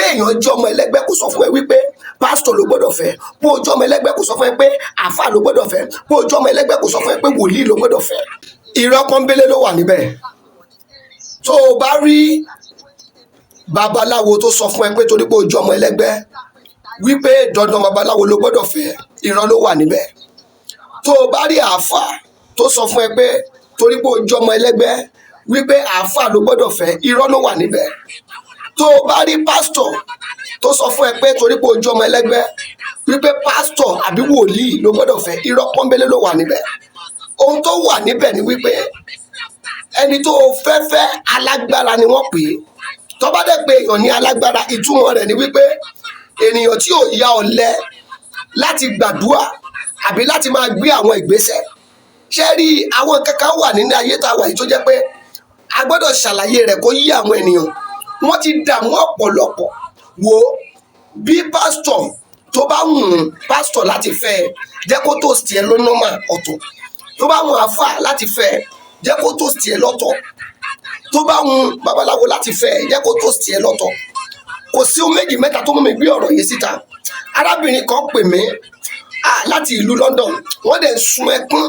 kéèyàn jẹ́ ọmọ ẹlẹ́gbẹ́ kò sọ fún ẹ wípé pásítọ̀ ló gbọ́dọ̀ fẹ́, bó o jẹ́ ọmọ ẹlẹ́gbẹ́ kò sọ fún ẹ pé àáfàá ló gbọ́dọ̀ fẹ́, bó o jẹ́ ọmọ ẹlẹ́gbẹ́ kò sọ fún ẹ pé wòlíì ló gbọ́dọ̀ fẹ́. Irọ́ pọ́nbélé ló wà níbẹ̀. tó o bá rí babaláwo tó sọ fún ẹ pé torí pé o jẹ́ ọmọ ẹlẹ́gbẹ́ wípé dandan babaláwo ló gbọ́dọ̀ fẹ́, irọ́ ló wà níbẹ̀. tó o bá rí àáfàá tó sọ fún ẹ pé torí pé o jẹ́ ọmọ ẹlẹ́gbẹ́ wípé àáfàá ló gbọ́dọ̀ fẹ́, irọ́ ló wà níbẹ̀. tó o bá rí pásítọ̀ tó sọ fún ẹ pé torí pé o jẹ́ ọmọ ẹlẹ́gbẹ́ wípé pásítọ̀ àbí wòlíì ló gbọ́dọ̀ fẹ́, irọ́ pọ́nbélé ló wà níbẹ̀. ohun tó wà níbẹ̀ ni wípé ẹni tó fẹ́ alágbára ni wọ́n pè é. tó bá dẹ̀ pé èèyàn ní alágbára, ìtumọ̀ rẹ̀ ni wípé ènìyàn tí ò ya ọ̀lẹ láti gbàdúrà àbí láti máa gbé àwọn ìgbésẹ̀. ṣé rí àwọn kankan wà nínú ayé tá a wà yìí tó jẹ́ pé a gbọ́dọ̀ ṣàlàyé rẹ̀ kó yí àwọn ènìyàn. wọ́n ti dààmú ọ̀pọ̀lọpọ̀. wo bí pásítọ̀ tó bá wù ú pásítọ̀ láti fẹ́ ẹ, jẹ́ kó tó tiẹ̀ ló nọ́mà ọ̀tọ̀. tó bá wù àáfàá láti fẹ́ ẹ, jẹ́ kó tó tiẹ̀ lọ́tọ̀. tó bá wù babaláwo láti fẹ́ ẹ, jẹ́ kó tó tiẹ̀ lọ́tọ̀. kò sí ohun méjì mẹ́ta tó mú mi gbé ọ̀rọ̀ yìí síta. arábìnrin kan pè mí láti ìlú London, wọ́n dẹ̀ ń sun ẹkún.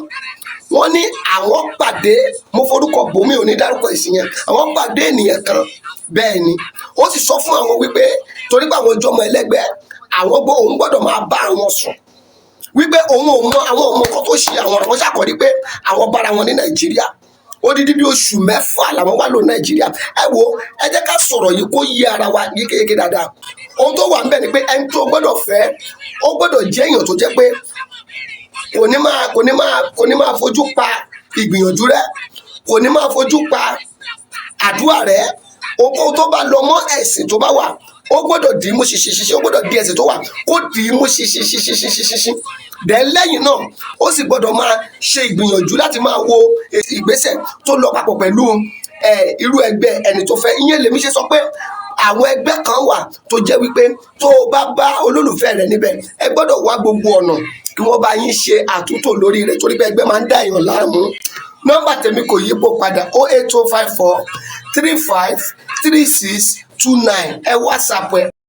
wọ́n ní àwọn pàdé, mo forúkọ bòmí ò ní dárúkọ ìsìn yẹn, àwọn pàdé ènìyàn kan. bẹ́ẹ̀ ni ó sì sọ fún àwọn wípé torí pé àwọn ojú ọmọ ẹlẹ́gbẹ́ àwọn òun gbọ́dọ̀ máa bá àwọn sùn, wípé òun ò mọ àwọn ọmọ kan tó ṣe àwọn ṣàkọrí pé àwọn bára wọn ní Nàìjíríà. odidi bí oṣù 6 làwọn wá lò Nàìjíríà. ẹ wo, ẹ jẹ́ ká sọ̀rọ̀ yìí kó yí ara wa yékéyéké dáadáa. ohun tó wà níbẹ̀ ni pé ẹni tó gbọ́dọ̀ fẹ́, ó gbọ́dọ̀ jẹ́ èèyàn tó jẹ́ pé kò ní máa fojú pa ìgbìyànjú rẹ, kò ní máa fojú pa àdúrà rẹ. ohun tó bá lọ mọ́ ẹ̀sìn tó bá wà, ó gbọ́dọ̀ dì í mú ṣiṣiṣi, ó gbọ́dọ̀ di ẹ̀sìn tó wà kó dì í mú ṣiṣiṣi. dẹ̀ lẹ́yìn náà ó sì gbọ́dọ̀ máa ṣe ìgbìyànjú láti máa wo ìgbésẹ̀ tó lọ papọ̀ pẹ̀lú irú ẹgbẹ́ ẹni tó fẹ́. ìyẹn lèmi ṣe sọ pé àwọn ẹgbẹ́ kan wà tó jẹ́ wípé tó bá bá olólùfẹ́ rẹ̀ níbẹ̀, ẹ gbọ́dọ̀ wá gbogbo ọ̀nà kí wọ́n bá yín ṣe àtúntò lórí rẹ̀, torí pé ẹgbẹ́ máa ń dá èèyàn láàmú. nọ́mbà tèmi kò yípo padà 08054 35 36 29. ẹ WhatsApp ẹ.